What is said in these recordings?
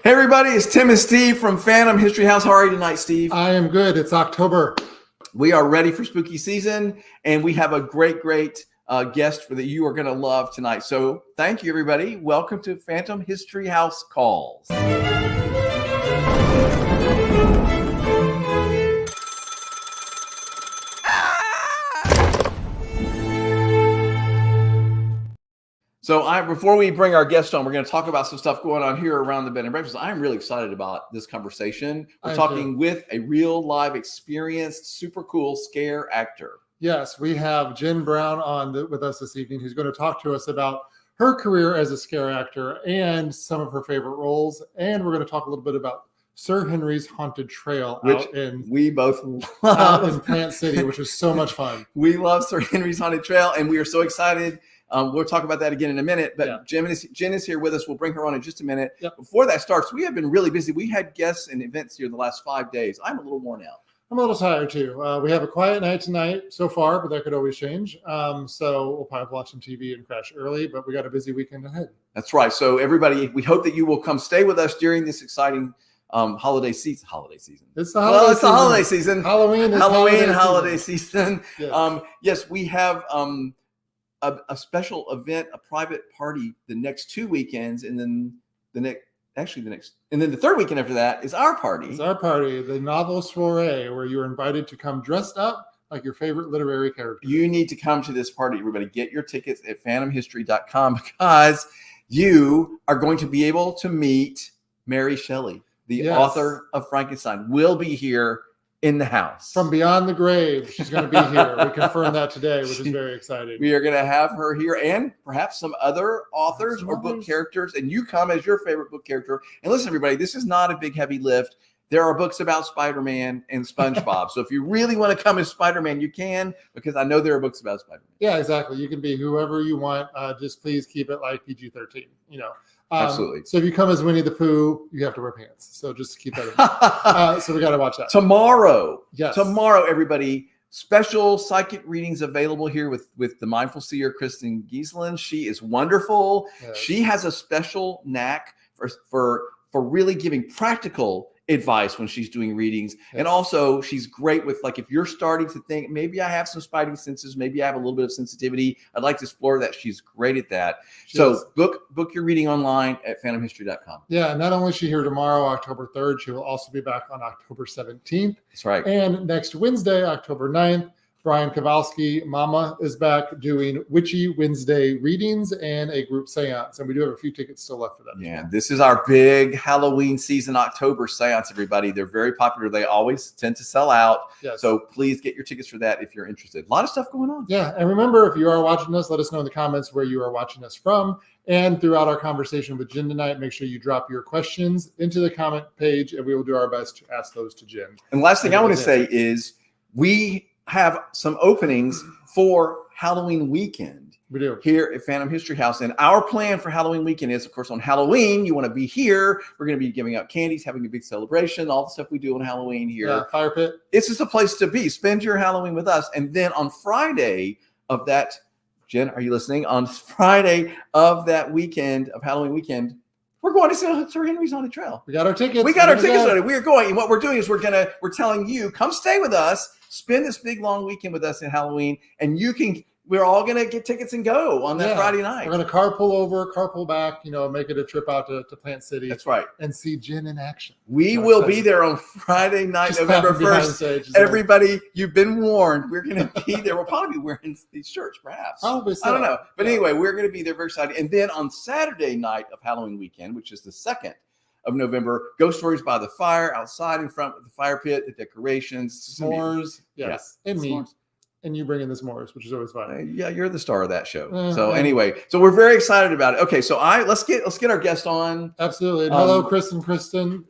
Hey everybody, it's Tim and Steve from Phantom History House. How are you tonight, Steve? I am good. It's October. We are ready for spooky season, and we have a great guest that you are going to love tonight. So thank you, everybody. Welcome to Phantom History House Calls. So before we bring our guest on, we're going to talk about some stuff going on here around the bed and breakfast. I'm really excited about this conversation. We're talking with a real live experienced, super cool scare actor. Yes, we have Jen Brown on with us this evening, who's going to talk to us about her career as a scare actor and some of her favorite roles. And we're going to talk a little bit about Sir Henry's Haunted Trail, which we both love, out in Plant City, which is so much fun. We love Sir Henry's Haunted Trail, and we are so excited. We'll talk about that again in a minute, but Jen is here with us. We'll bring her on in just a minute. Yep. Before that starts, we have been really busy. We had guests and events here the last 5 days. I'm a little worn out. I'm a little tired too. We have a quiet night tonight so far, but that could always change. So we'll probably watch some TV and crash early, but we got a busy weekend ahead. That's right. So everybody, we hope that you will come stay with us during this exciting holiday season. It's the holiday season. Halloween is holiday season. Yes. We have a special event, a private party the next 2 weekends, and then the third weekend after that is our party. It's our party, the novel soiree, where you're invited to come dressed up like your favorite literary character. You need to come to this party, everybody. Get your tickets at phantomhistory.com because you are going to be able to meet Mary Shelley, the author of Frankenstein, will be here in the house. From beyond the grave, she's going to be here. We confirmed that today, which is very exciting. We are going to have her here and perhaps some other authors or book characters, and you come as your favorite book character. And listen, everybody, this is not a big, heavy lift. There are books about Spider-Man and SpongeBob. So if you really want to come as Spider-Man, you can, because I know there are books about Spider-Man. Yeah, exactly. You can be whoever you want. Just please keep it like PG-13, Absolutely. So if you come as Winnie the Pooh, you have to wear pants. So just keep that in mind. So we got to watch that. Tomorrow, everybody, special psychic readings available here with the mindful seer, Kristen Gieselin. She is wonderful. Yes. She has a special knack for really giving practical advice when she's doing readings. Yes. And also she's great with, like, if you're starting to think, maybe I have some spidey senses, maybe I have a little bit of sensitivity, I'd like to explore that. She's great at that. Book your reading online at phantomhistory.com. Yeah, not only is she here tomorrow, October 3rd, she will also be back on October 17th. That's right. And next Wednesday, October 9th, Brian Kowalski, Mama, is back doing Witchy Wednesday readings and a group seance. And we do have a few tickets still left for that. Yeah, this is our big Halloween season, October seance, everybody. They're very popular. They always tend to sell out. Yes. So please get your tickets for that if you're interested. A lot of stuff going on. Yeah. And remember, if you are watching us, let us know in the comments where you are watching us from. And throughout our conversation with Jen tonight, make sure you drop your questions into the comment page, and we will do our best to ask those to Jen. And the last thing I want to say is we have some openings for Halloween weekend. We do. Here at Phantom History House. And our plan for Halloween weekend is, of course, on Halloween, you want to be here. We're going to be giving out candies, having a big celebration, all the stuff we do on Halloween here. Yeah, fire pit. It's just a place to be. Spend your Halloween with us. And then on Friday of that, Jen, are you listening? On Friday of that weekend, of Halloween weekend, we're going to see Sir Henry's Haunted Trail. We got our tickets. We got our tickets ready. We are going. And what we're doing is we're telling you, come stay with us, spend this big long weekend with us in Halloween, and we're all going to get tickets and go on that Friday night. We're going to carpool over, carpool back, make it a trip out to Plant City. That's right. And see Jen in action. We will be there on Friday night, November 1st. Everybody, you've been warned. We're going to be there. We'll probably be wearing these shirts, perhaps. Probably so. I don't know. But anyway, we're going to be there, very excited. And then on Saturday night of Halloween weekend, which is the 2nd of November, Ghost Stories by the Fire, outside in front with the fire pit, the decorations, s'mores, yes, and me. S'mores. And you bring in the s'mores, which is always fun. Yeah, you're the star of that show. So anyway, so we're very excited about it. Okay, so let's get our guest on. Absolutely. And hello, Chris and Kristen.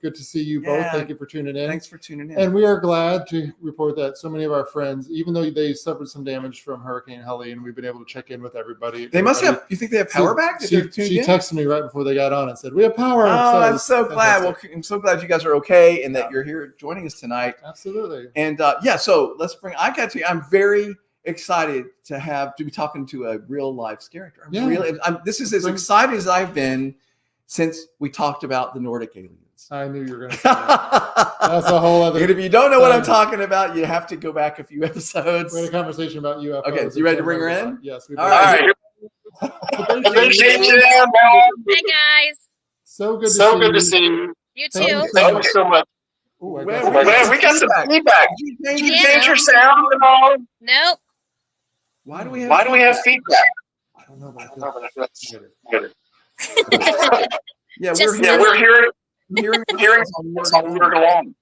Good to see you both. Thank you for tuning in. Thanks for tuning in. And we are glad to report that so many of our friends, even though they suffered some damage from Hurricane Helene, we've been able to check in with everybody. They must have. You think they have power back? She texted me right before they got on and said, "We have power." Oh, I'm so glad. Well, I'm so glad you guys are okay and that you're here joining us tonight. Absolutely. And so let's bring. I'm very excited to be talking to a real life character. This is as excited as I've been since we talked about the Nordic aliens. I knew you were going to say that. That's a whole other. And if you don't know what I'm talking about, you have to go back a few episodes. We had a conversation about UFOs. Okay, so you ready to bring her in? Yes. All right. Hi guys. So good to see you. You too. Thank you so much. Ooh, We got some feedback. Did Did you change your sound at all? Nope. Why do we have? Why do we have feedback? I don't know, but I feel That's good. good. Yeah, Just- We're hearing hearing on word along.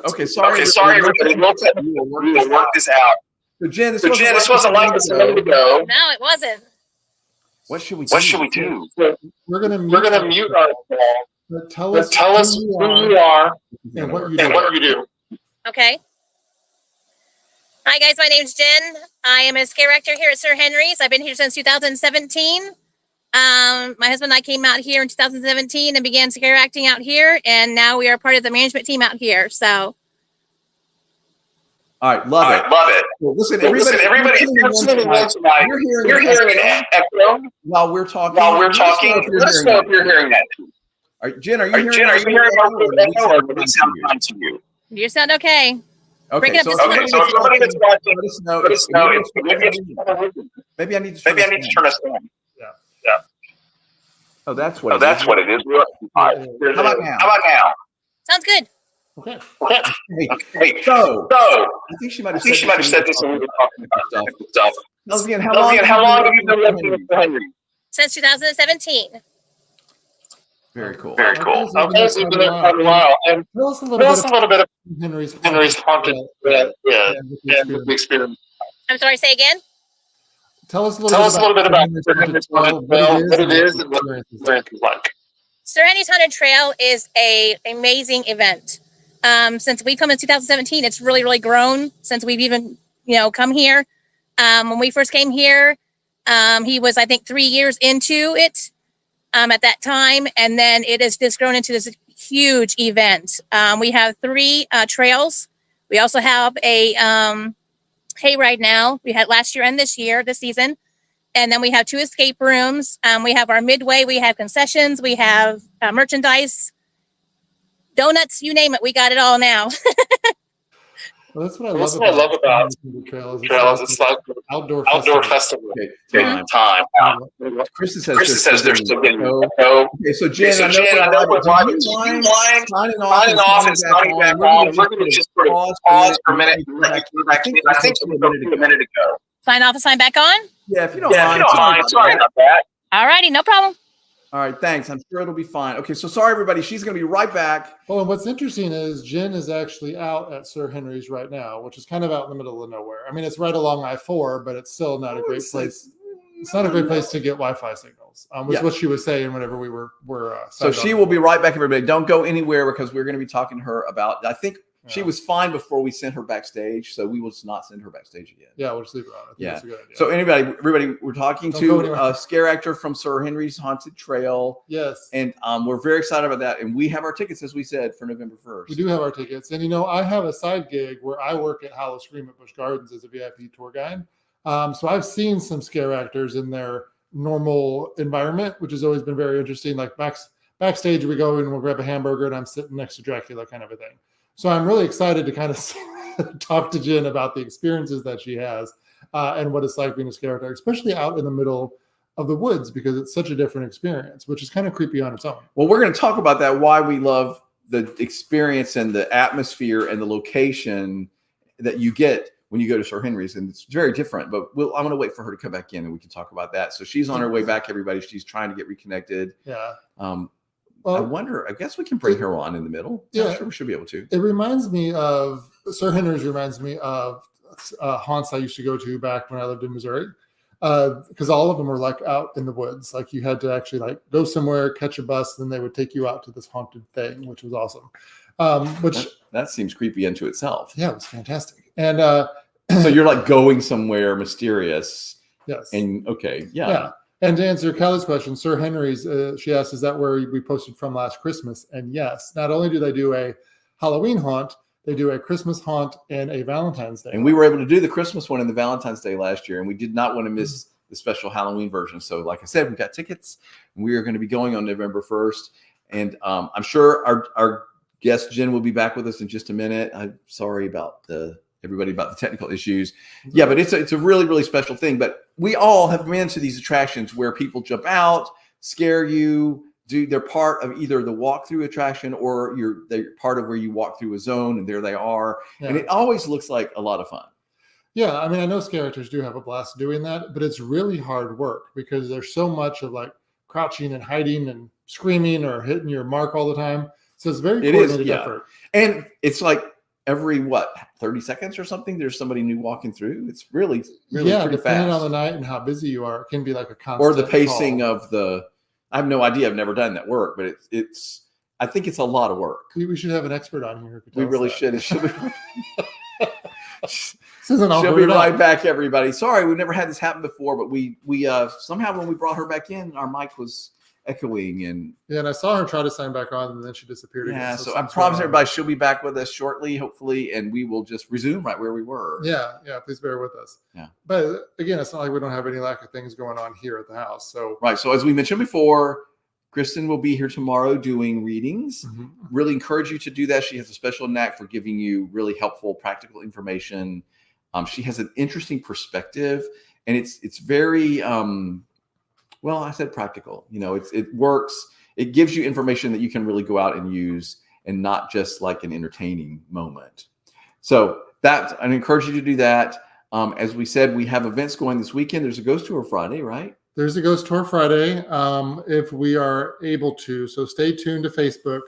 Okay, sorry. Okay, sorry everybody. We will work this out. So Jen, this wasn't like this a minute ago. No, it wasn't. What should we do? What should we do? We're going to mute our call. But tell But us, tell us who you are and what you and do. what you do. Okay. Hi guys, my name's Jen. I am a scare actor here at Sir Henry's. I've been here since 2017. My husband and I came out here in 2017 and began scare acting out here, and now we are part of the management team out here. So All right, love it. Love it. Well, listen, Everybody, you're hearing an echo while we're talking. Let us know if you're hearing that. All right, Jen, are you Jen, hearing? are you hearing our echo or does it sound fine to you? you sound okay. Bring Okay, it up so just a Okay, so if somebody that's watching, let us know. let us know. Maybe I need to. Maybe I need to turn us on. Oh, that's what. Oh, that's what it is. How about now? How about now? Sounds good. Okay. Hey, So so I think she might I have think she might have said this when we were talking about stuff. stuff. Tell us again, How long have you been working with Henry? Since 2017. Very cool. Very cool. Okay, so you've been there quite a while. And Tell us a tell us a little little bit of Henry's of haunted. and The experience. I'm sorry, say again. Tell us a Tell us a little bit about Henry's what it is and what the experience is like. Sir Henry's Haunted Trail is a amazing event. Since we've come in 2017, it's really, really grown since we've even, come here. When we first came here, he was, I think, 3 years into it at that time. And then it has just grown into this huge event. We have 3 trails. We also have a hayride now. We had last year and this season. And then we have 2 escape rooms. We have our midway. We have concessions. We have merchandise, donuts, you name it. We got it all now. Well, that's what I love about the trails. It's like outdoor festival. Okay, Time. Kristen Kristen says there's still getting Okay, so Jen, So I Jen, I know we're live. Do you mind signing off and signing back on? We're going to just sort of pause for a minute. I think we spoke a minute ago. Sign off and sign back on. Yeah, if you don't Yeah, if mind. you don't mind. Sorry about that. All righty, no problem. All right, thanks. I'm sure it'll be fine. Okay, so sorry, everybody. She's going to be right back. Oh, and what's interesting is Jen is actually out at Sir Henry's right now, which is kind of out in the middle of nowhere. I mean, it's right along I-4, but it's still not a great place. It's not a great place to get Wi-Fi signals, was what she was saying whenever we were So she will be right back, everybody. Don't go anywhere because we're going to be talking to her about, I think she was fine before we sent her backstage, so we will not send her backstage again. Yeah, we'll just leave her on. I think that's a good idea. So everybody, we're talking Don't go anywhere. to a scare actor from Sir Henry's Haunted Trail. Yes. And we're very excited about that. And we have our tickets, as we said, for November 1st. We do have our tickets. And, I have a side gig where I work at Hollow Scream at Busch Gardens as a VIP tour guide. So I've seen some scare actors in their normal environment, which has always been very interesting. Like backstage, we go and we'll grab a hamburger and I'm sitting next to Dracula kind of a thing. So I'm really excited to kind of talk to Jen about the experiences that she has and what it's like being a scare actor, especially out in the middle of the woods, because it's such a different experience, which is kind of creepy on its own. Well, we're going to talk about that, why we love the experience and the atmosphere and the location that you get when you go to Sir Henry's. And it's very different, but I'm going to wait for her to come back in and we can talk about that. So she's on her way back, everybody. She's trying to get reconnected. Yeah. I wonder, I guess we can bring her on in the middle. Yeah. I'm sure we should be able to. It reminds me of, Sir Henry's reminds me of haunts I used to go to back when I lived in Missouri. Because all of them were like out in the woods. Like you had to actually like go somewhere, catch a bus, then they would take you out to this haunted thing, which was awesome. That seems creepy into itself. Yeah, it was fantastic. And so you're like going somewhere mysterious. Yes. And yeah. And to answer Kelly's question, Sir Henry's, she asked, is that where we posted from last Christmas? And yes, not only do they do a Halloween haunt, they do a Christmas haunt and a Valentine's Day. And we were able to do the Christmas one and the Valentine's Day last year, and we did not want to miss the special Halloween version. So like I said, we've got tickets. We are going to be going on November 1st. And I'm sure our guest Jen will be back with us in just a minute. I'm sorry about everybody about the technical issues. Yeah, but it's a really, really special thing. But we all have been to these attractions where people jump out, scare you, they're part of either the walkthrough attraction or they're part of where you walk through a zone and there they are. Yeah. And it always looks like a lot of fun. Yeah, I mean, I know scare actors do have a blast doing that, but it's really hard work because there's so much of like crouching and hiding and screaming or hitting your mark all the time. So it's very coordinated effort. And it's like every 30 seconds or something, there's somebody new walking through. It's really pretty depending fast. On the night and how busy you are, it can be like a constant or the pacing call. Of I have no idea. I've never done that work, but I think it's a lot of work. We should have an expert on here. We really should. It should be. She'll be right back, everybody. Sorry, we've never had this happen before, but we somehow when we brought her back in, our mic was echoing and I saw her try to sign back on and then she disappeared again. Yeah, so I promise everybody she'll be back with us shortly, hopefully, and we will just resume right where we were. Yeah, please bear with us. Yeah. But again, it's not like we don't have any lack of things going on here at the house. So right. So as we mentioned before, Kristen will be here tomorrow doing readings. Mm-hmm. Really encourage you to do that. She has a special knack for giving you really helpful, practical information. She has an interesting perspective, and it's very well, I said practical. It works. It gives you information that you can really go out and use, and not just like an entertaining moment. So I encourage you to do that. As we said, we have events going this weekend. There's a ghost tour Friday, right? There's a ghost tour Friday, if we are able to. So stay tuned to Facebook.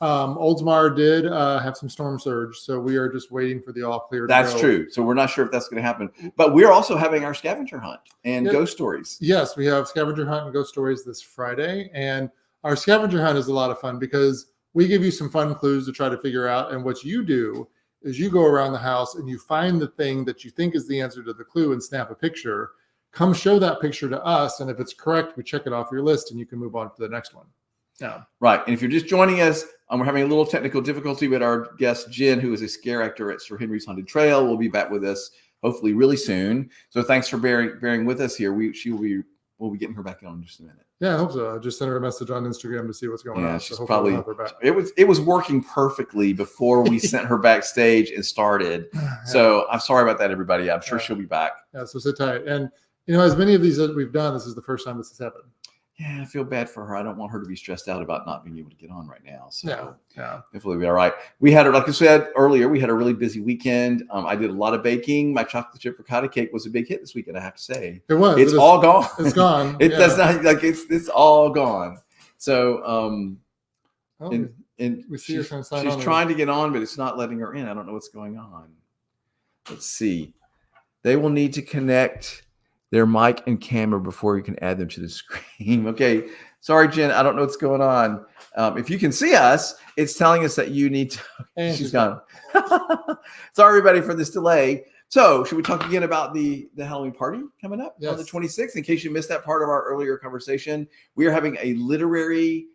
Oldsmar did have some storm surge, so we are just waiting for the all clear. That's true. So we're not sure if that's going to happen, but we're also having our scavenger hunt and ghost stories. Yes, we have scavenger hunt and ghost stories this Friday, and our scavenger hunt is a lot of fun because we give you some fun clues to try to figure out, and what you do is you go around the house and you find the thing that you think is the answer to the clue and snap a picture. Come show that picture to us, and if it's correct, we check it off your list, and you can move on to the next one. Yeah. Right. And if you're just joining us, we're having a little technical difficulty with our guest, Jen, who is a scare actor at Sir Henry's Haunted Trail. Will be back with us hopefully really soon. So thanks for bearing with us here. We'll be getting her back on in just a minute. Yeah, I hope so. I just sent her a message on Instagram to see what's going on. She's probably it was working perfectly before we sent her backstage and started. So I'm sorry about that, everybody. I'm sure she'll be back. Yeah, so sit tight. And as many of these that we've done, this is the first time this has happened. Yeah, I feel bad for her. I don't want her to be stressed out about not being able to get on right now. So yeah. Hopefully we'll be all right. We had, like I said earlier, we had a really busy weekend. I did a lot of baking. My chocolate chip ricotta cake was a big hit this weekend, I have to say. It was. It's all gone. It's gone. It does not it's all gone. So and we see she's trying to get on, but it's not letting her in. I don't know what's going on. Let's see. They will need to connect their mic and camera before you can add them to the screen. Okay. Sorry, Jen. I don't know what's going on. If you can see us, it's telling us that you need to. And she's gone. Sorry, everybody, for this delay. So should we talk again about the Halloween party coming up on the 26th? In case you missed that part of our earlier conversation, we are having a literary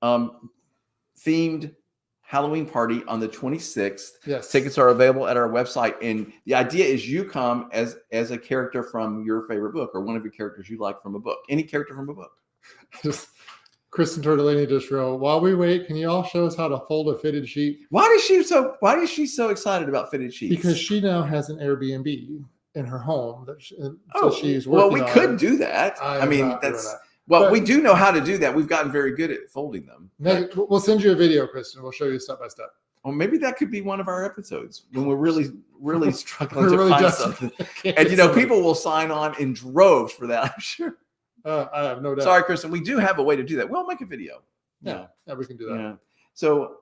themed Halloween party on the 26th. Yes. Tickets are available at our website. And the idea is you come as a character from your favorite book or one of your characters you like from a book. Any character from a book. Just Kristen Tortellini just wrote, while we wait, can you all show us how to fold a fitted sheet? Why is she so excited about fitted sheets? Because she now has an Airbnb in her home that she's working on. Well, we could do that. I mean, we do know how to do that. We've gotten very good at folding them. We'll send you a video, Kristen. We'll show you step by step. Well, maybe that could be one of our episodes when we're really, really struggling to find something. And, people will sign on in droves for that, I'm sure. I have no doubt. Sorry, Kristen. We do have a way to do that. We'll make a video. Yeah, we can do that. Yeah. So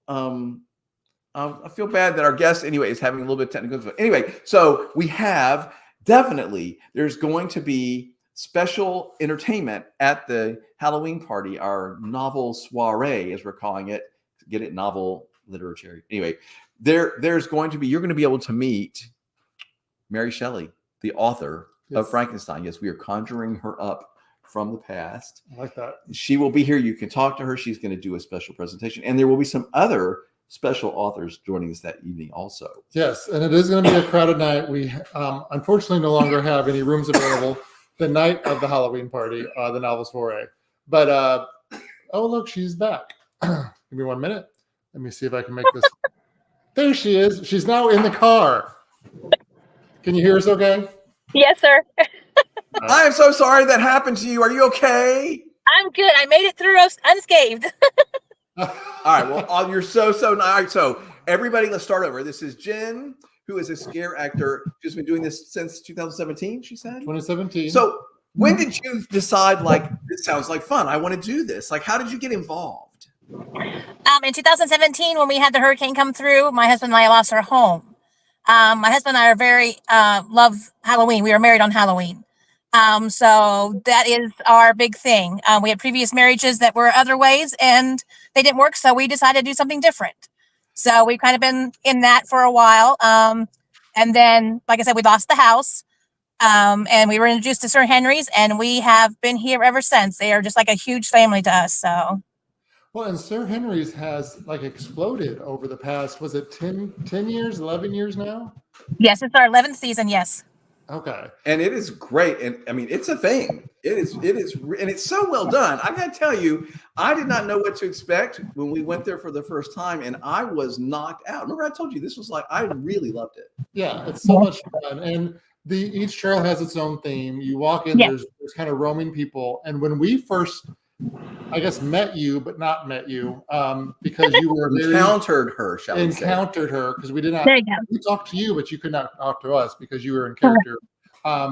I feel bad that our guest, anyway, is having a little bit of technical difficulty. Anyway, so we have there's going to be special entertainment at the Halloween party, our novel soiree, as we're calling it. Get it? Novel literature. Anyway, you're going to be able to meet Mary Shelley, the author of Frankenstein. Yes, we are conjuring her up from the past. I like that. She will be here. You can talk to her. She's going to do a special presentation. And there will be some other special authors joining us that evening also. Yes, and it is going to be a crowded night. We unfortunately no longer have any rooms available. the night of the Halloween party, the novel's foray. But oh look, she's back. Give me 1 minute. Let me see if I can make this. There she is. She's now in the car. Can you hear us okay? Yes, sir. I am so sorry that happened to you. Are you okay? I'm good. I made it through unscathed. All right. Well, you're so nice. All right, so everybody, let's start over. This is Jen, who is a scare actor. She's been doing this since 2017, she said? 2017. So when did you decide, like, this sounds like fun, I want to do this? Like, how did you get involved? In 2017, when we had the hurricane come through, my husband and I lost our home. My husband and I are very love Halloween. We were married on Halloween. So that is our big thing. We had previous marriages that were other ways and they didn't work. So we decided to do something different. So we've kind of been in that for a while. And then, like I said, we lost the house. And we were introduced to Sir Henry's and we have been here ever since. They are just like a huge family to us. So. Well, and Sir Henry's has like exploded over the past, was it 10 years, 11 years now? Yes, it's our 11th season. Yes. Okay. And it is great. And I mean, it's a thing. It is, and it's so well done. I got to tell you, I did not know what to expect when we went there for the first time and I was knocked out. Remember I told you this was like, I really loved it. Yeah, it's so much fun. And each trail has its own theme. You walk in, there's kind of roaming people. And when we first, I guess, met you, but not met you, because you were encountered her because we did not. We talked to you, but you could not talk to us because you were in character.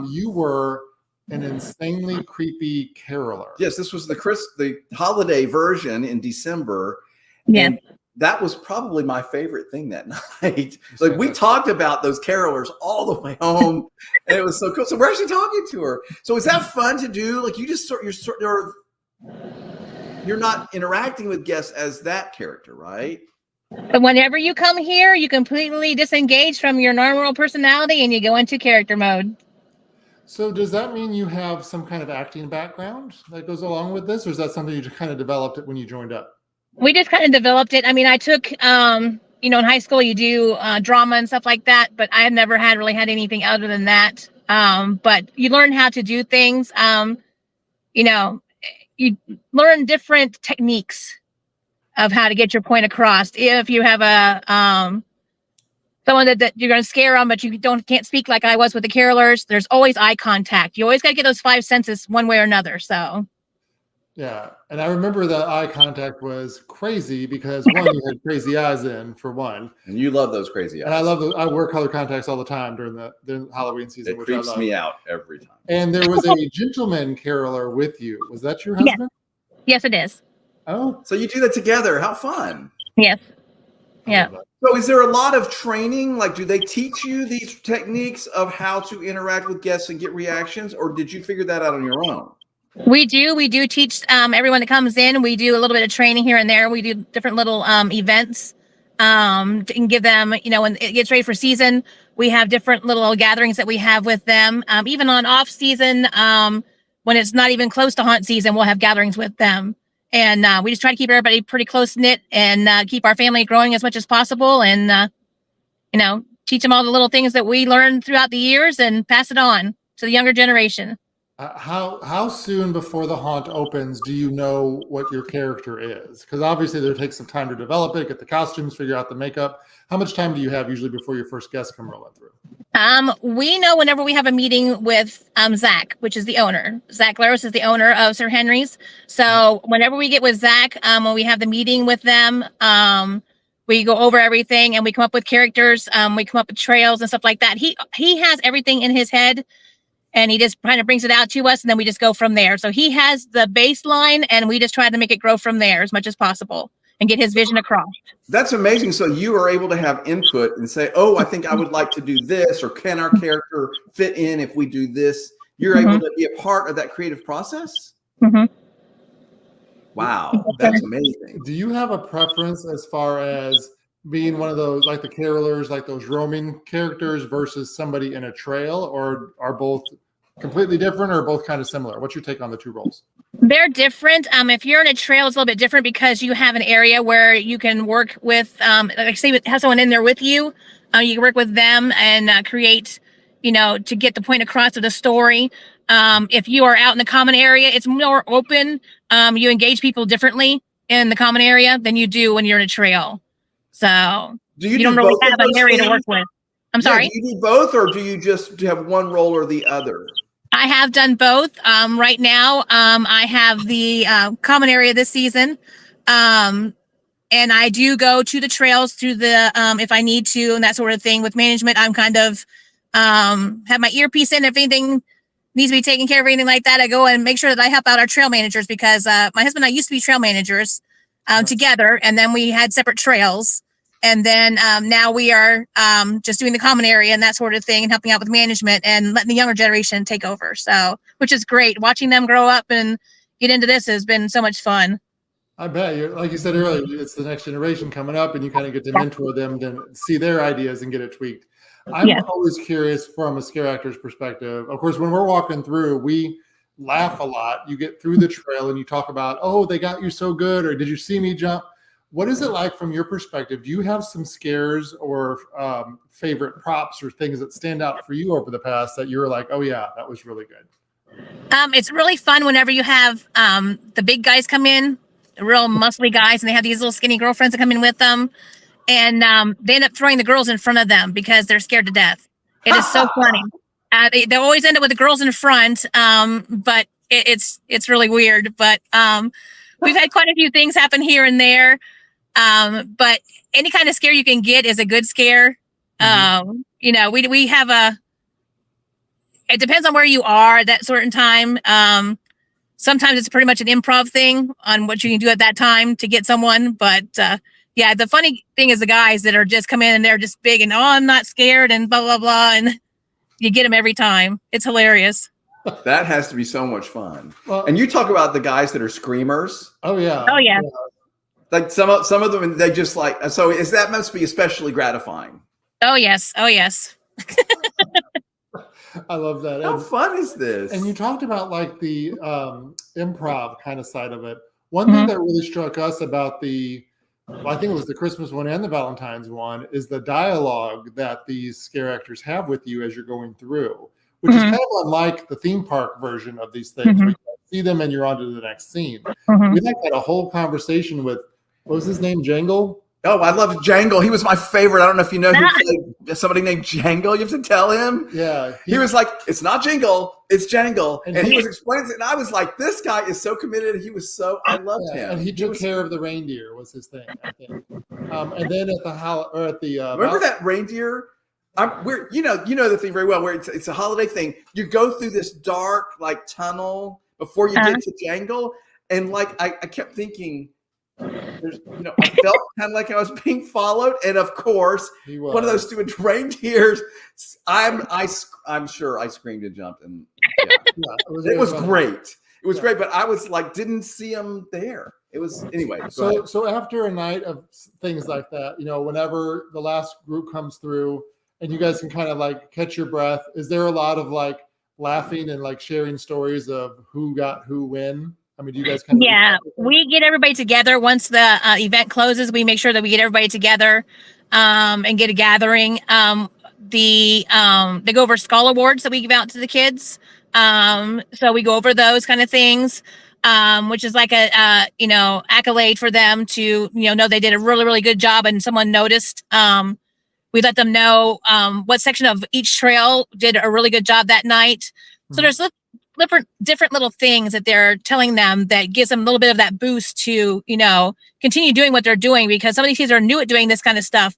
You were an insanely creepy caroler. Yes, this was the holiday version in December. Yeah. And that was probably my favorite thing that night. Like we talked about those carolers all the way home, and it was so cool. So we're actually talking to her. So is that fun to do? Like you just you're not interacting with guests as that character, right? But whenever you come here, you completely disengage from your normal personality and you go into character mode. So does that mean you have some kind of acting background that goes along with this, or is that something you just kind of developed it when you joined up? We just kind of developed it. I mean, I took, in high school you do drama and stuff like that, but I have never really had anything other than that. But you learn how to do things. You learn different techniques of how to get your point across. If you have someone that you're going to scare them, but you can't speak like I was with the carolers, there's always eye contact. You always got to get those 5 senses one way or another. So. Yeah. And I remember the eye contact was crazy because one, you had crazy eyes in for one. And you love those crazy eyes. And I love I wear color contacts all the time during the Halloween season. It creeps me out every time. And there was a gentleman caroler with you. Was that your husband? Yes, it is. Oh. So you do that together. How fun. Yes. Yeah. So is there a lot of training? Like, do they teach you these techniques of how to interact with guests and get reactions? Or did you figure that out on your own? We do teach everyone that comes in. We do a little bit of training here and there. We do different little events and give them, when it gets ready for season, we have different little gatherings that we have with them. Even on off season, when it's not even close to haunt season, we'll have gatherings with them. And we just try to keep everybody pretty close knit and keep our family growing as much as possible. And, teach them all the little things that we learned throughout the years and pass it on to the younger generation. How soon before the haunt opens do you know what your character is? Because obviously there takes some time to develop it, get the costumes, figure out the makeup. How much time do you have usually before your first guests come rolling through? We know whenever we have a meeting with Zach, which is the owner. Zach Laris is the owner of Sir Henry's. So whenever we get with Zach, when we have the meeting with them, we go over everything and we come up with characters. We come up with trails and stuff like that. He has everything in his head. And he just kind of brings it out to us, and then we just go from there. So he has the baseline, and we just try to make it grow from there as much as possible and get his vision across. That's amazing. So you are able to have input and say, oh, I think I would like to do this, or can our character fit in if we do this? You're able to be a part of that creative process? Mm-hmm. Wow, that's amazing. Do you have a preference as far as being one of those, like the carolers, like those roaming characters versus somebody in a trail, or are both completely different or both kind of similar? What's your take on the two roles? They're different. If you're in a trail, it's a little bit different because you have an area where you can work with, like say, have someone in there with you. You can work with them and create, to get the point across of the story. If you are out in the common area, it's more open. You engage people differently in the common area than you do when you're in a trail. So Do you don't do really both have of an those area to things? work with. I'm Yeah, sorry. do you do both, or do you just have one role or the other? I have done both. Right now, I have the common area this season. And I do go to the trails through the if I need to and that sort of thing. With management, I'm kind of have my earpiece in. If anything needs to be taken care of, anything like that, I go and make sure that I help out our trail managers, because my husband and I used to be trail managers together, and then we had separate trails. And then now we are just doing the common area and that sort of thing, and helping out with management and letting the younger generation take over. So, which is great. Watching them grow up and get into this has been so much fun. I bet you, like you said earlier, it's the next generation coming up, and you kind of get to mentor them, then see their ideas and get it tweaked. I'm always curious from a scare actor's perspective. Of course, when we're walking through, we laugh a lot. You get through the trail and you talk about, oh, they got you so good, or did you see me jump? What is it like from your perspective? Do you have some scares or favorite props or things that stand out for you over the past that you're like, oh yeah, that was really good? It's really fun whenever you have the big guys come in, the real muscly guys, and they have these little skinny girlfriends that come in with them, and they end up throwing the girls in front of them because they're scared to death. It is so funny. They always end up with the girls in front, but it's really weird. But we've had quite a few things happen here and there. But any kind of scare you can get is a good scare. You know, we have it depends on where you are at that certain time. Sometimes it's pretty much an improv thing on what you can do at that time to get someone. But yeah, the funny thing is the guys that are just come in and they're just big and, oh, I'm not scared and blah, blah, blah. And you get them every time. It's hilarious. That has to be so much fun. Well, and you talk about the guys that are screamers. Oh yeah. Oh yeah. Like some of them, they just like, so that must be especially gratifying. Oh yes. Oh yes. I love that. How fun is this? And you talked about like the improv kind of side of it. One thing that really struck us about I think it was the Christmas one and the Valentine's one, is the dialogue that these scare actors have with you as you're going through, which is kind of unlike the theme park version of these things. Where you see them and you're on to the next scene. We like had a whole conversation with, what was his name, Jangle? Oh, I love Jangle. He was my favorite. I don't know if you know who played somebody named Jangle. You have to tell him. Yeah. He was like, it's not Jingle, it's Jangle. And he was explaining it. And I was like, this guy is so committed. He was so, I loved him. And he took care of the reindeer was his thing, I think. And then at the remember that reindeer? You know the thing very well, where it's a holiday thing. You go through this dark like tunnel before you get to Jangle. And like, I kept thinking, I felt kind of like I was being followed, and of course, one of those stupid reindeers. I'm sure I screamed and jumped, and it was great. It was great, but I was like, didn't see him there. It was anyway. So after a night of things like that, whenever the last group comes through, and you guys can kind of like catch your breath, is there a lot of like laughing and like sharing stories of who got who when? I mean, do you guys kind of? Yeah, we get everybody together once the event closes. We make sure that we get everybody together and get a gathering. They go over skull awards that we give out to the kids. So we go over those kind of things, which is like a accolade for them to know they did a really, really good job and someone noticed. We let them know what section of each trail did a really good job that night. So there's different little things that they're telling them that gives them a little bit of that boost to, continue doing what they're doing, because some of these kids are new at doing this kind of stuff.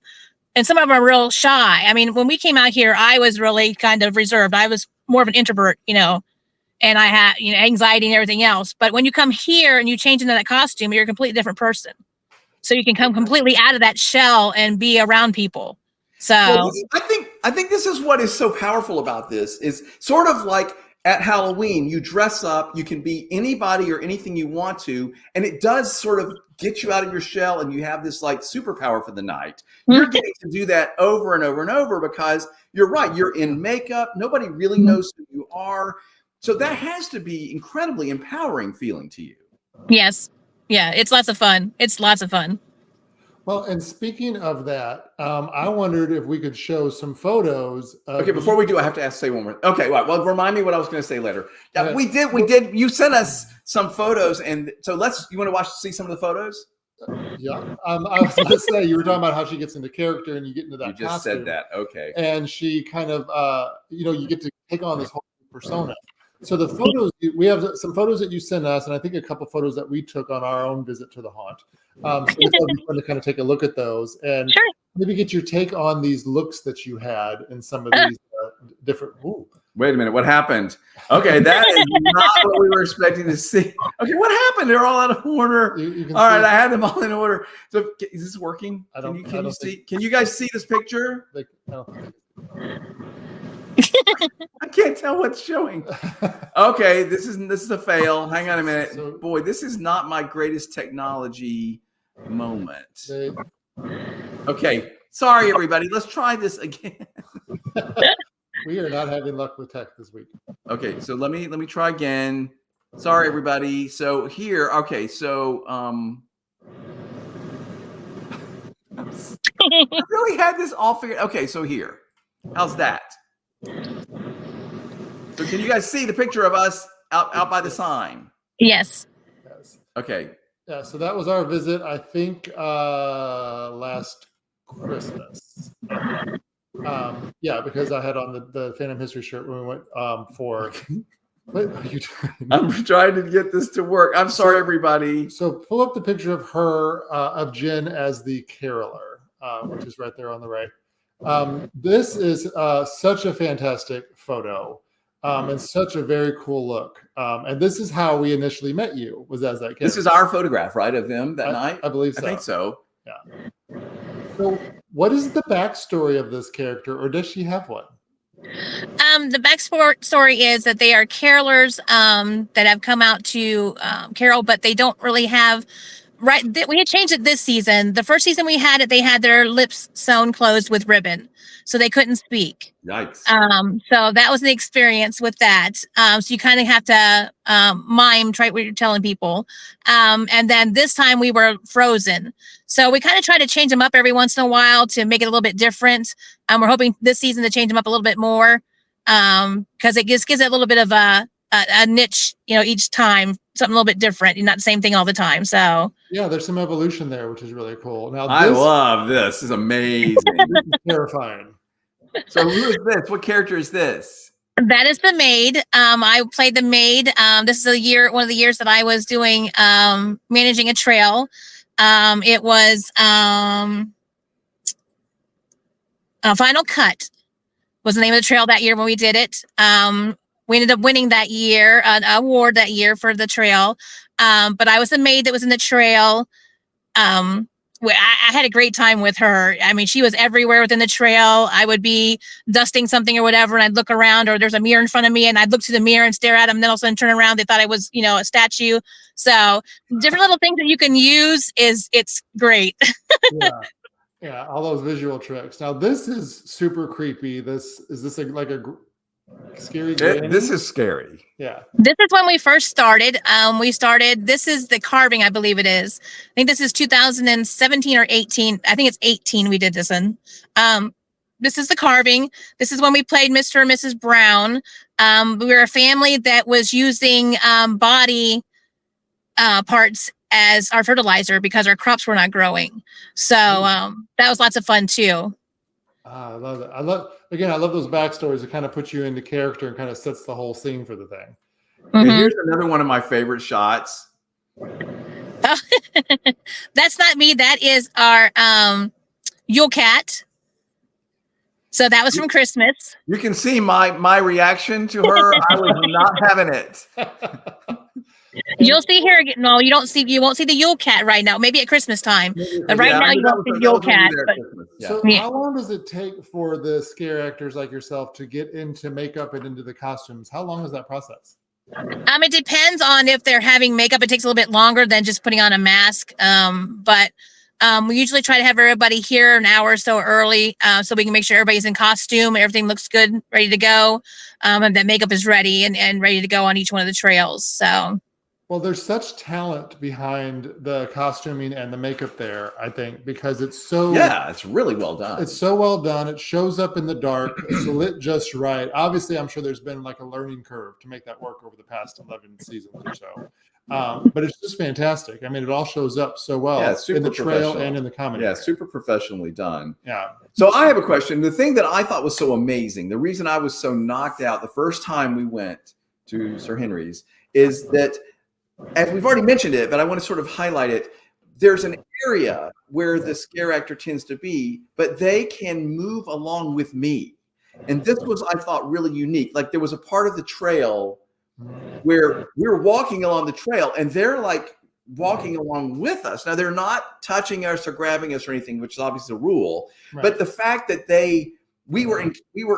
And some of them are real shy. I mean, when we came out here, I was really kind of reserved. I was more of an introvert, and I had, anxiety and everything else. But when you come here and you change into that costume, you're a completely different person. So you can come completely out of that shell and be around people. So I think this is what is so powerful about this, is sort of like at Halloween, you dress up, you can be anybody or anything you want to, and it does sort of get you out of your shell, and you have this like superpower for the night. You're getting to do that over and over and over, because you're right, you're in makeup, nobody really knows who you are. So that has to be incredibly empowering feeling to you. Yes. Yeah, it's lots of fun. Well, and speaking of that, I wondered if we could show some photos. Okay, before we do, I have to say one more. Okay, well, remind me what I was going to say later. Yeah, we did. You sent us some photos, and so you want to see some of the photos? Yeah, I was going to say, you were talking about how she gets into character and you get into that. You just said that. Okay. And she kind of, you get to take on this whole persona. So the photos, we have some photos that you sent us, and I think a couple photos that we took on our own visit to the haunt. So it's going to be fun to kind of take a look at those and maybe get your take on these looks that you had in some of these different. Ooh. Wait a minute, what happened? Okay, that is not what we were expecting to see. Okay, what happened? They're all out of order. All right, I had them all in order. So is this working? Can you guys see this picture? I can't tell what's showing. Okay, this is a fail. Hang on a minute. Boy, this is not my greatest technology moment. Okay, sorry everybody. Let's try this again. We are not having luck with tech this week. Okay, so let me try again. Sorry everybody. So here, okay, so I really had this all figured. Okay, so here. How's that? So can you guys see the picture of us out by the sign? Yes. Okay. Yeah, so that was our visit, I think, last Christmas. Yeah, because I had on the Phantom History shirt when we went for. What are you doing? I'm trying to get this to work. I'm sorry, everybody. So pull up the picture of her, of Jen as the caroler, which is right there on the right. This is such a fantastic photo and such a very cool look. And this is how we initially met you, was as that character. This is our photograph, right, of them that night? I believe so. I think so. Yeah. So what is the backstory of this character, or does she have one? The backstory is that they are carolers that have come out to carol, but they don't really have. Right, we had changed it this season. The first season we had it, they had their lips sewn closed with ribbon, so they couldn't speak. Yikes. So that was the experience with that. So you kind of have to mime, try what you're telling people. And then this time we were frozen. So we kind of try to change them up every once in a while to make it a little bit different. We're hoping this season to change them up a little bit more because it just gives it a little bit of a niche, each time, something a little bit different. Not the same thing all the time. So yeah, there's some evolution there, which is really cool. Now I love this. This is amazing. This is terrifying. So who is this? What character is this? That is the maid. I played the maid. This is one of the years that I was doing managing a trail. It was Final Cut was the name of the trail that year when we did it. We ended up winning that year, an award that year for the trail. But I was the maid that was in the trail. I had a great time with her. I mean, she was everywhere within the trail. I would be dusting something or whatever, and I'd look around, or there's a mirror in front of me, and I'd look to the mirror and stare at them, and then all of a sudden turn around. They thought I was, a statue. So different little things that you can use it's great. Yeah, all those visual tricks. Now this is super creepy. Is this like a scary game? This is scary. Yeah. This is when we first started. This is the carving, I believe it is. I think this is 2017 or 18. I think it's 18 we did this in. This is the carving. This is when we played Mr. and Mrs. Brown. We were a family that was using body parts as our fertilizer because our crops were not growing. So that was lots of fun too. I love it. I love those backstories. It kind of puts you into character and kind of sets the whole scene for the thing. Mm-hmm. Here's another one of my favorite shots. That's not me. That is our Yule Cat. So that was from Christmas. You can see my reaction to her. I was not having it. You'll see here again. No, you won't see the Yule Cat right now. Maybe at Christmas time. But right now you won't see Yule Cat. So how long does it take for the scare actors like yourself to get into makeup and into the costumes? How long is that process? It depends on if they're having makeup. It takes a little bit longer than just putting on a mask. But we usually try to have everybody here an hour or so early so we can make sure everybody's in costume, everything looks good, ready to go, and that makeup is ready and ready to go on each one of the trails. So Well, there's such talent behind the costuming and the makeup there, I think, because it's it's really well done. It's so well done. It shows up in the dark. It's lit just right. Obviously, I'm sure there's been like a learning curve to make that work over the past 11 seasons or so. But it's just fantastic. I mean, it all shows up so well in the trail and in the comedy. Yeah, super professionally done. Yeah. So I have a question. The thing that I thought was so amazing, the reason I was so knocked out the first time we went to Sir Henry's is that, as we've already mentioned it, but I want to sort of highlight it. There's an area where the scare actor tends to be, but they can move along with me. And this was, I thought, really unique. Like there was a part of the trail where we were walking along the trail and they're like walking along with us. Now they're not touching us or grabbing us or anything, which is obviously a rule. Right. But the fact that we were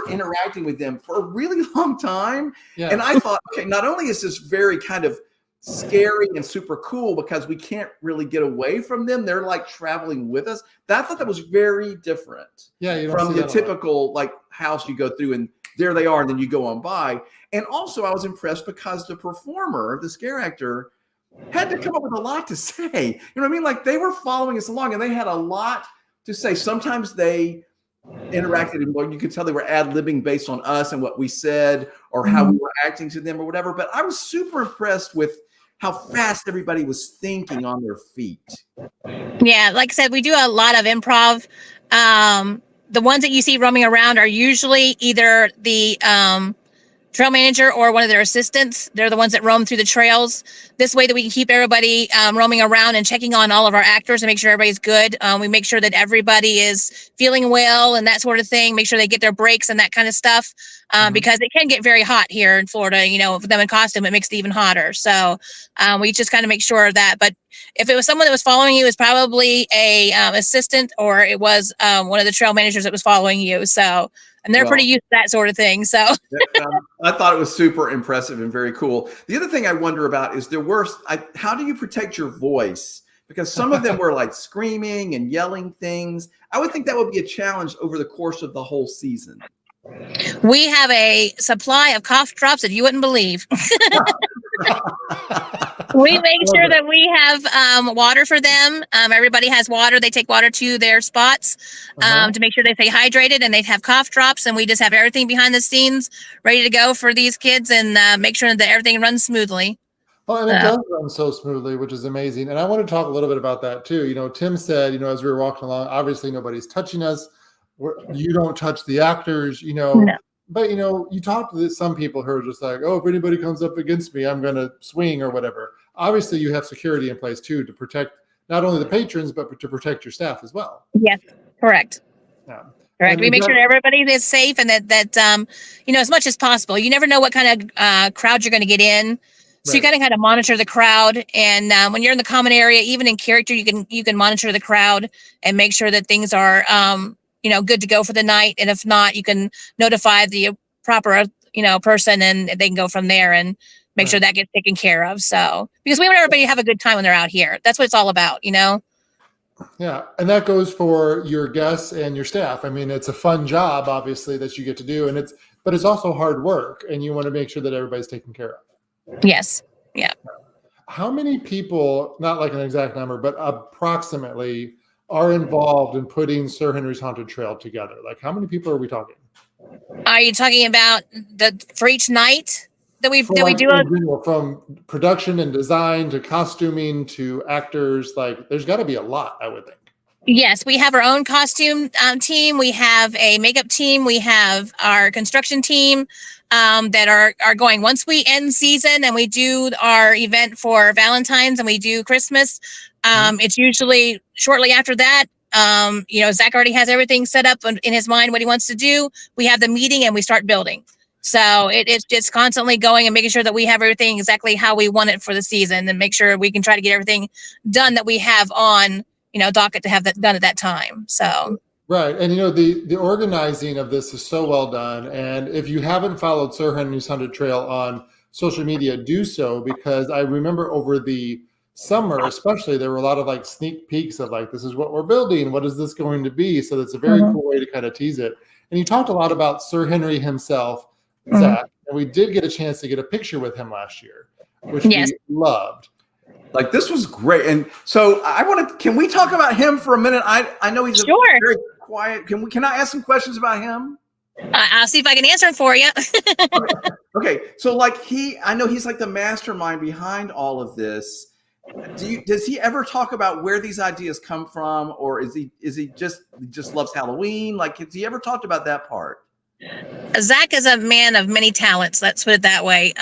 interacting with them for a really long time. Yeah. And I thought, okay, not only is this very kind of scary and super cool because we can't really get away from them. They're like traveling with us. I thought that was very different from the typical like house you go through and there they are and then you go on by. And also I was impressed because the performer, the scare actor, had to come up with a lot to say. You know what I mean? Like they were following us along and they had a lot to say. Sometimes they interacted and you could tell they were ad-libbing based on us and what we said or how we were acting to them or whatever. But I was super impressed with how fast everybody was thinking on their feet. Yeah, like I said, we do a lot of improv. The ones that you see roaming around are usually either the trail manager or one of their assistants. They're the ones that roam through the trails. This way that we can keep everybody roaming around and checking on all of our actors and make sure everybody's good. We make sure that everybody is feeling well and that sort of thing. Make sure they get their breaks and that kind of stuff because it can get very hot here in Florida. You know, for them in costume, it makes it even hotter. So we just kind of make sure of that. But if it was someone that was following you, it's probably a assistant or it was one of the trail managers that was following you. So. And they're pretty used to that sort of thing. So I thought it was super impressive and very cool. The other thing I wonder about is how do you protect your voice? Because some of them were like screaming and yelling things. I would think that would be a challenge over the course of the whole season. We have a supply of cough drops that you wouldn't believe. We make sure that we have water for them. Everybody has water. They take water to their spots to make sure they stay hydrated, and they have cough drops. And we just have everything behind the scenes ready to go for these kids and make sure that everything runs smoothly. Well, and it does run so smoothly, which is amazing. And I want to talk a little bit about that too. You know, Tim said, you know, as we were walking along, obviously nobody's touching us. You don't touch the actors, you know. No. But, you know, you talk to some people who are just like, oh, if anybody comes up against me, I'm going to swing or whatever. Obviously, you have security in place, too, to protect not only the patrons, but to protect your staff as well. Yes, correct. Yeah. Correct. We make sure everybody is safe and that you know, as much as possible. You never know what kind of crowd you're going to get in. So you got to kind of monitor the crowd. And when you're in the common area, even in character, you can monitor the crowd and make sure that things are you know, good to go for the night. And if not, you can notify the proper, you know, person and they can go from there and make sure that gets taken care of. So, because we want everybody to have a good time when they're out here. That's what it's all about, you know? Yeah. And that goes for your guests and your staff. I mean, it's a fun job, obviously, that you get to do. And but it's also hard work and you want to make sure that everybody's taken care of. Yes. Yeah. How many people, not like an exact number, but approximately are involved in putting Sir Henry's Haunted Trail together? Like, how many people are we talking? Are you talking about for each night that we do? From production and design to costuming to actors, like there's got to be a lot, I would think. Yes, we have our own costume team. We have a makeup team. We have our construction team that are going once we end season and we do our event for Valentine's and we do Christmas. It's usually shortly after that. You know, Zach already has everything set up in his mind, what he wants to do. We have the meeting and we start building. So it's just constantly going and making sure that we have everything exactly how we want it for the season and make sure we can try to get everything done that we have on, you know, docket to have that done at that time. So. Right. And, you know, the organizing of this is so well done. And if you haven't followed Sir Henry's Haunted Trail on social media, do so, because I remember over the summer, especially, there were a lot of like sneak peeks of like, this is what we're building. What is this going to be? So that's a very cool way to kind of tease it. And you talked a lot about Sir Henry himself, Zach, and we did get a chance to get a picture with him last year, which Yes. we loved. Like, this was great. And so can we talk about him for a minute? I know he's Sure. very quiet. Can I ask some questions about him? I'll see if I can answer them for you. Okay. So like I know he's like the mastermind behind all of this. Does he ever talk about where these ideas come from, or is he just loves Halloween? Like, has he ever talked about that part? Zach is a man of many talents. Let's put it that way.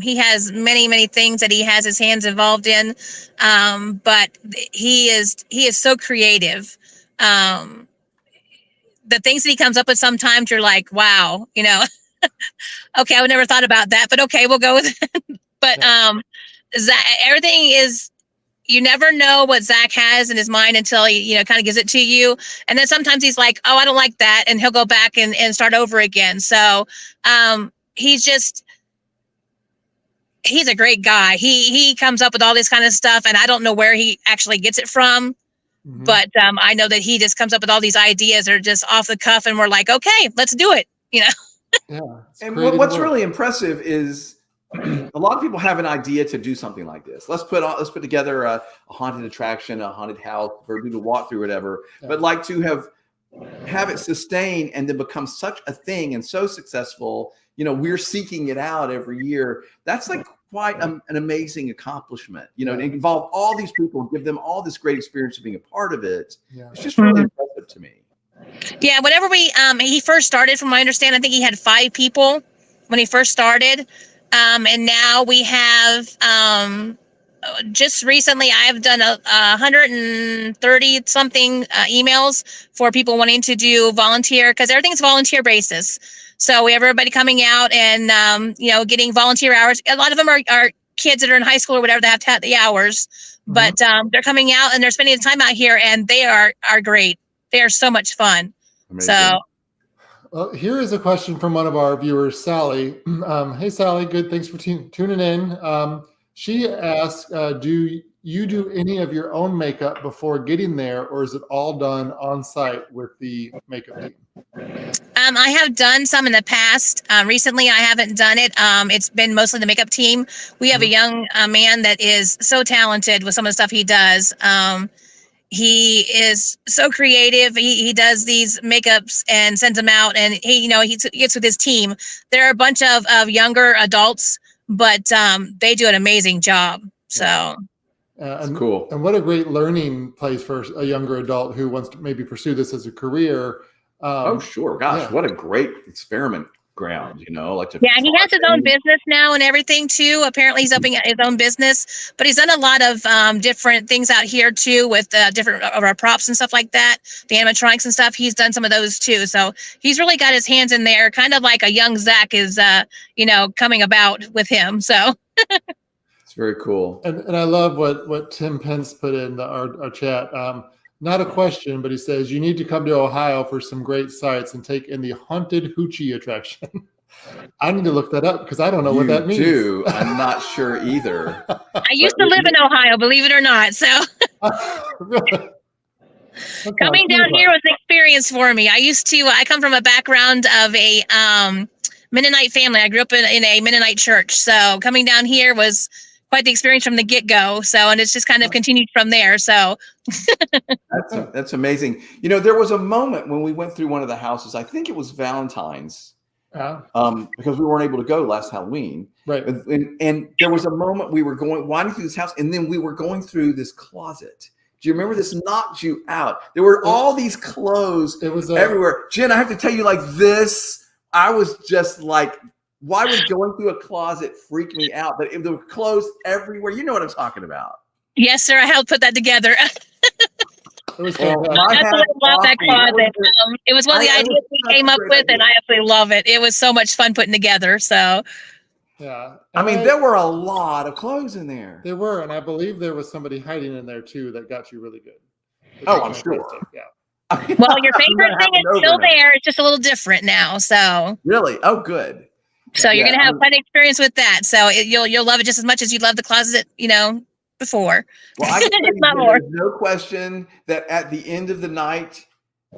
He has many things that he has his hands involved in, but he is so creative. The things that he comes up with, sometimes you're like, wow, okay, I would never thought about that, but okay, we'll go with it. But Zach, everything is. You never know what Zach has in his mind until he, kind of gives it to you. And then sometimes he's like, oh, I don't like that. And he'll go back and start over again. So he's a great guy. He comes up with all this kind of stuff. And I don't know where he actually gets it from. Mm-hmm. But I know that he just comes up with all these ideas that are just off the cuff. And we're like, okay, let's do it. Yeah. And what's really impressive is, a lot of people have an idea to do something like this. Let's put together a haunted attraction, a haunted house for people to walk through, whatever. Yeah. But like to have it sustain and then become such a thing and so successful. We're seeking it out every year. That's like quite an amazing accomplishment. To involve all these people, give them all this great experience of being a part of it. Yeah. It's just really impressive to me. Yeah. Whenever he first started, from my understanding, I think he had 5 people when he first started. And now we have, just recently, I have done 130 something emails for people wanting to do volunteer, because everything's volunteer basis. So we have everybody coming out and, getting volunteer hours. A lot of them are kids that are in high school or whatever that have to have the hours, but they're coming out and they're spending the time out here, and they are great. They are so much fun. Amazing. So. Well, here is a question from one of our viewers, Sally. Hey, Sally. Good. Thanks for tuning in. She asks, do you do any of your own makeup before getting there, or is it all done on site with the makeup team? I have done some in the past. Recently, I haven't done it. It's been mostly the makeup team. We have a young man that is so talented with some of the stuff he does. He is so creative. He does these makeups and sends them out, and he gets with his team. There are a bunch of younger adults, but they do an amazing job. So that's cool. And what a great learning place for a younger adult who wants to maybe pursue this as a career. Oh, sure. Gosh, what a great experiment ground, he has his own business now and everything too. Apparently he's opening his own business, but he's done a lot of different things out here too, with different of our props and stuff like that, the animatronics and stuff. He's done some of those too, so he's really got his hands in there, kind of like a young Zach is coming about with him. So it's very cool. And I love what Tim Pence put in our chat. Not a question, but he says, you need to come to Ohio for some great sights and take in the haunted hoochie attraction. I need to look that up because I don't know what that means. I'm not sure either. I used to live in Ohio, believe it or not. So coming down here was an experience for me. I come from a background of a Mennonite family. I grew up in a Mennonite church. So coming down here was quite the experience from the get-go. So, and it's just kind of continued from there. So that's amazing. There was a moment when we went through one of the houses, I think it was Valentine's, because we weren't able to go last Halloween. Right. And there was a moment we were winding through this house, and then we were going through this closet. Do you remember this knocked you out? There were all these clothes everywhere. Jen, I have to tell you, like this, I was just like, why would going through a closet freak me out? But there were clothes everywhere. You know what I'm talking about. Yes, sir. I helped put that together. It was That's what I love that closet. It was one of the ideas we came up with, and I absolutely love it. It was so much fun putting together. So, yeah. I mean, there were a lot of clothes in there. There were, and I believe there was somebody hiding in there too that got you really good. I'm sure. Yeah. Well, your favorite thing is still there. It's just a little different now. So really, oh, good. So you're gonna have fun experience with that. So you'll love it just as much as you love the closet, before. Well, I can tell you, there's no question that at the end of the night,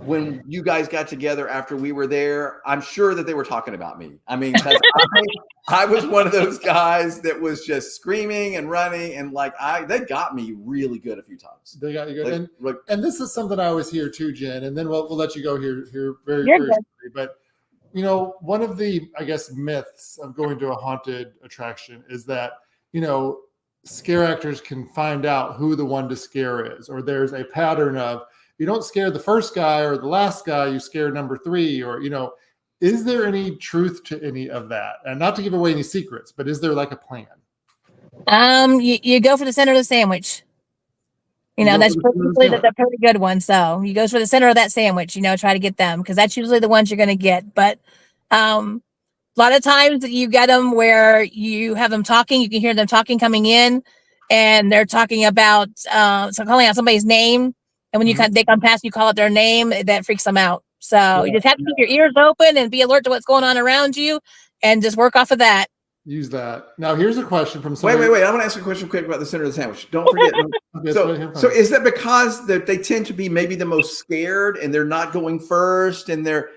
when you guys got together after we were there, I'm sure that they were talking about me. I mean, 'cause I was one of those guys that was just screaming and running, and they got me really good a few times. They got you good. And this is something I always hear too, Jen, and then we'll let you go here very shortly. But one of the, I guess, myths of going to a haunted attraction is that, scare actors can find out who the one to scare is, or there's a pattern of, you don't scare the first guy or the last guy, you scare number 3, or, is there any truth to any of that? And not to give away any secrets, but is there like a plan? You go for the center of the sandwich. That's usually the pretty good one. So you go for the center of that sandwich, try to get them, because that's usually the ones you're going to get. But a lot of times you get them where you have them talking, you can hear them talking coming in, and they're talking about calling out somebody's name. And when they come past, you call out their name, that freaks them out. So you just have to keep your ears open and be alert to what's going on around you, and just work off of that. Use that. Now, here's a question from somebody. Wait. I want to ask you a question quick about the center of the sandwich. Don't forget. So is that because they tend to be maybe the most scared, and they're not going first, and they're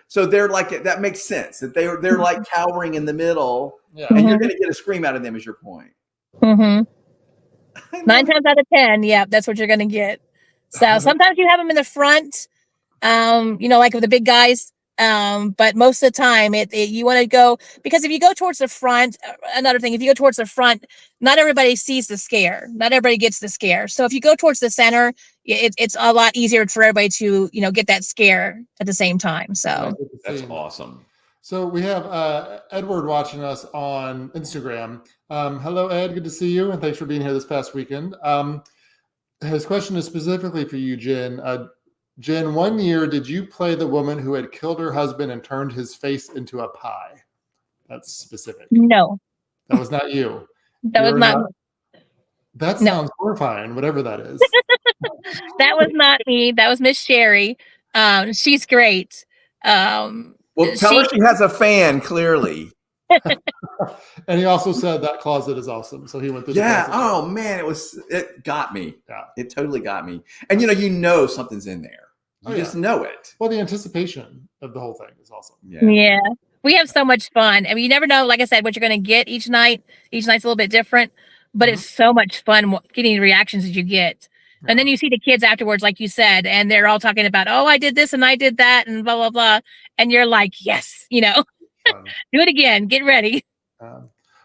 like, that makes sense that they're like cowering in the middle, and you're going to get a scream out of them, is your point? 9 times out of 10, that's what you're going to get. So sometimes you have them in the front, like with the big guys. But most of the time you want to go, because if you go towards the front, another thing, if you go towards the front, not everybody sees the scare. Not everybody gets the scare. So if you go towards the center, it's a lot easier for everybody to, get that scare at the same time. So that's awesome. So we have Edward watching us on Instagram. Hello, Ed. Good to see you. And thanks for being here this past weekend. His question is specifically for you, Jen. Jen, one year, did you play the woman who had killed her husband and turned his face into a pie? That's specific. No. That was not you. That was not me. That sounds horrifying, whatever that is. That was not me. That was Miss Sherry. She's great. Well, tell her she has a fan, clearly. And he also said that closet is awesome. So he went through. Yeah. Oh man, it got me. Yeah. It totally got me. And you something's in there. You just know it. Well, the anticipation of the whole thing is awesome. Yeah. We have so much fun. I mean, you never know, like I said, what you're going to get each night. Each night's a little bit different, but it's so much fun getting the reactions that you get. And then you see the kids afterwards, like you said, and they're all talking about, oh, I did this and I did that and blah, blah, blah. And you're like, yes, do it again. Get ready.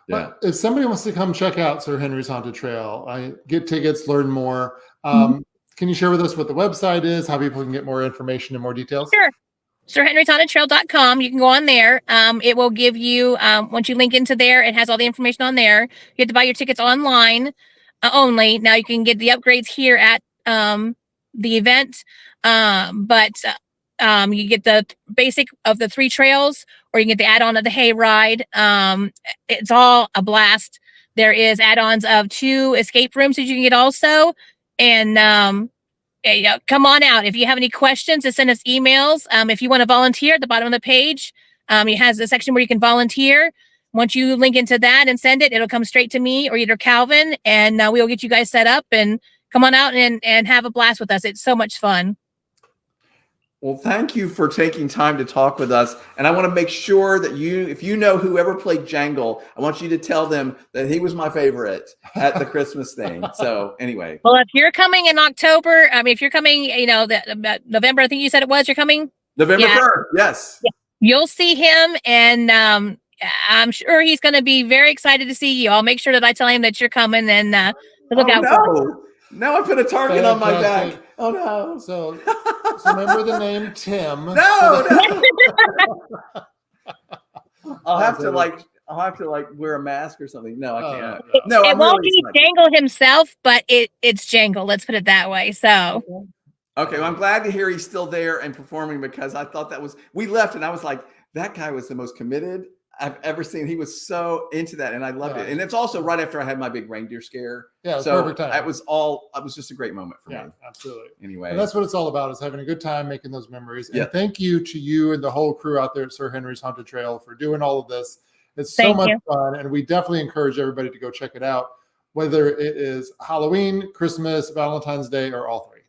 But if somebody wants to come check out Sir Henry's Haunted Trail, get tickets, learn more. Can you share with us what the website is, how people can get more information and more details? Sure. SirHenry'sHauntedTrail.com. You can go on there. It will give you, once you link into there, it has all the information on there. You have to buy your tickets online only. Now you can get the upgrades here at the event. But you get the basic of the 3 trails, or you can get the add-on of the hayride. It's all a blast. There is add-ons of 2 escape rooms that you can get also. And come on out. If you have any questions, just send us emails. If you want to volunteer, at the bottom of the page, it has a section where you can volunteer. Once you link into that and send it, it'll come straight to me or either Calvin, and we'll get you guys set up and come on out and have a blast with us. It's so much fun. Well, thank you for taking time to talk with us. And I want to make sure that if you know whoever played Jangle, I want you to tell them that he was my favorite at the Christmas thing. So anyway. Well, if you're coming in October, if you're coming, November, I think you said it was, you're coming? November 3rd, yes. Yeah. You'll see him, and I'm sure he's going to be very excited to see you. I'll make sure that I tell him that you're coming, and look out for him. Now I put a target on my back. Oh no! So remember the name Tim. No. I'll have to wear a mask or something. No, I can't. No, it won't be Jangle himself, but it's Jangle. Let's put it that way. So. Okay, well, I'm glad to hear he's still there and performing, because I thought we left and I was like, that guy was the most committed I've ever seen. He was so into that, and I loved it. And it's also right after I had my big reindeer scare. Yeah, so perfect time. It was just a great moment for me. Absolutely. Anyway, and that's what it's all about, is having a good time, making those memories. And thank you to you and the whole crew out there at Sir Henry's Haunted Trail for doing all of this. It's so much fun, and we definitely encourage everybody to go check it out, whether it is Halloween, Christmas, Valentine's Day, or all 3.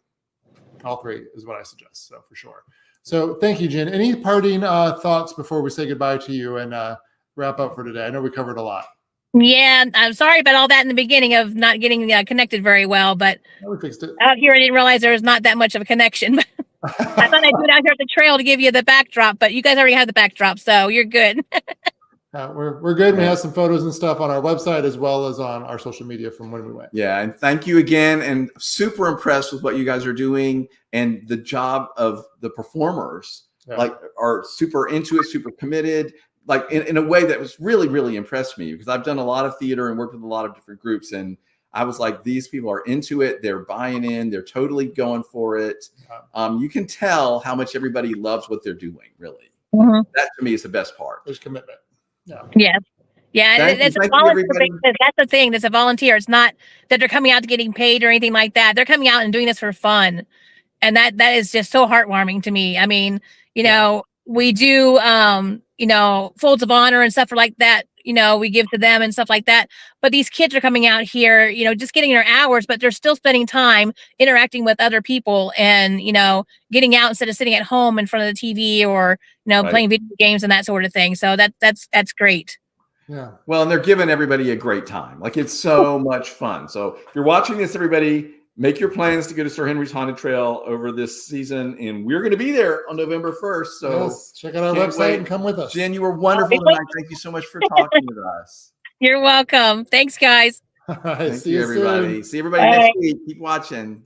All 3 is what I suggest. So for sure. So thank you, Jen. Any parting thoughts before we say goodbye to you and wrap up for today? I know we covered a lot. Yeah, I'm sorry about all that in the beginning of not getting connected very well, but We fixed it. out here I didn't realize there was not that much of a connection. I thought I'd do it out here at the trail to give you the backdrop, but you guys already have the backdrop, so you're good. We're good. We have some photos and stuff on our website as well as on our social media from when we went. Yeah, and thank you again, and super impressed with what you guys are doing and the job of the performers. Yeah. Like are super into it, super committed, like in a way that was really, really impressed me, because I've done a lot of theater and worked with a lot of different groups, and I was like, these people are into it. They're buying in. They're totally going for it. You can tell how much everybody loves what they're doing, really. Mm-hmm. That to me is the best part. There's commitment. Yeah. Yes. Yeah, Thank it's you, a volunteer basis. That's the thing. It's a volunteer. It's not that they're coming out to getting paid or anything like that. They're coming out and doing this for fun. And that is just so heartwarming to me. I mean, you know, we do folds of honor and stuff like that, we give to them and stuff like that. But these kids are coming out here, just getting their hours, but they're still spending time interacting with other people and, getting out instead of sitting at home in front of the TV or, playing video games and that sort of thing. So that's great. Yeah. Well, and they're giving everybody a great time. Like, it's so much fun. So if you're watching this, everybody, make your plans to go to Sir Henry's Haunted Trail over this season. And we're going to be there on November 1st. So check out our website and come with us. Jen, you were wonderful tonight. Thank you so much for talking with us. You're welcome. Thanks, guys. All right, Thank you, everybody. See everybody next week. Keep watching.